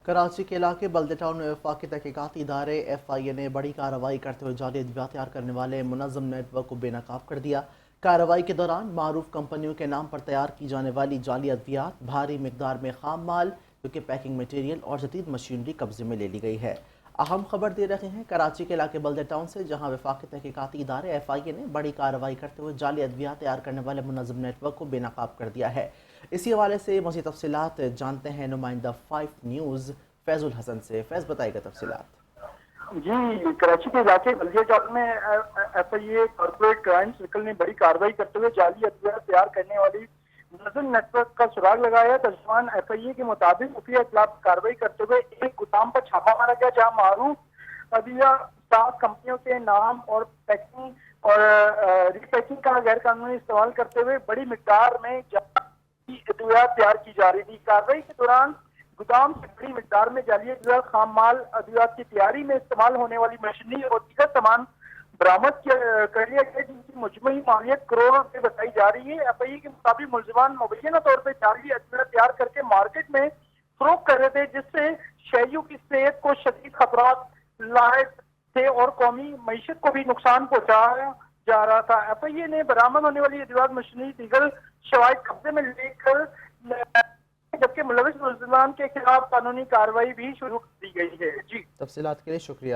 کراچی کے علاقے بلدے ٹاؤن میں وفاقی تحقیقاتی ادارے ایف آئی اے نے بڑی کارروائی کرتے ہوئے جعلی ادویات تیار کرنے والے منظم نیٹ ورک کو بے نقاب کر دیا۔ کارروائی کے دوران معروف کمپنیوں کے نام پر تیار کی جانے والی جعلی ادویات، بھاری مقدار میں خام مال جوکہ پیکنگ میٹیریل اور جدید مشینری قبضے میں لے لی گئی ہے۔ اہم خبر دے رہے ہیں کراچی کے علاقے بلدے ٹاؤن سے، جہاں وفاقی تحقیقاتی ادارے ایف آئی اے نے بڑی کارروائی کرتے ہوئے جعلی ادویات تیار کرنے والے منظم نیٹ ورک کو بے نقاب کر دیا ہے۔ اسی حوالے سے مزید تفصیلات جانتے ہیں نمائندہ 5 نیوز فیض الحسن سے۔ فیض بتائے گا تفصیلات۔ جی، کراچی کے علاقے بلدیہ ٹاؤن میں F I A corporate crime circle نے بڑی کارروائی کرتے ہوئے جعلی ادویات تیار کرنے والی منظم نیٹ ورک کا سراغ لگایا۔ ترجمان ایف آئی اے کے مطابق خفیہ اطلاع پر کارروائی کرتے ہوئے ایک گودام پر چھاپا مارا گیا، جہاں معروف ادویہ ساز کمپنیوں کے نام اور پیکنگ اور ری پیکنگ کا غیر قانونی استعمال کرتے ہوئے بڑی مقدار میں جعلی ادویات تیار کی جا رہی تھی۔ کارروائی کے دوران گودام سے بڑی مقدار میں جعلی ادویات، خام مال، ادویات کی تیاری میں استعمال ہونے والی مشینری اور دیگر سامان برآمد کر لیا گیا، جن کی مجموعی مالیت کروڑ روپے بتائی جا رہی ہے۔ ایف آئی اے کے مطابق ملزمان مبینہ طور پہ جعلی ادویات تیار کر کے مارکیٹ میں فروخت کر رہے تھے، جس سے شہریوں کی صحت کو شدید خطرات لاحق تھے اور قومی معیشت کو بھی نقصان پہنچایا جا رہا تھا۔ ایف آئی اے نے برآمد ہونے والی ادویات، مشینری، دیگر شوائد قبضے میں لے کر جبکہ ملوث ملزمان کے خلاف قانونی کارروائی بھی شروع کر دی گئی ہے۔ جی، تفصیلات کے لیے شکریہ۔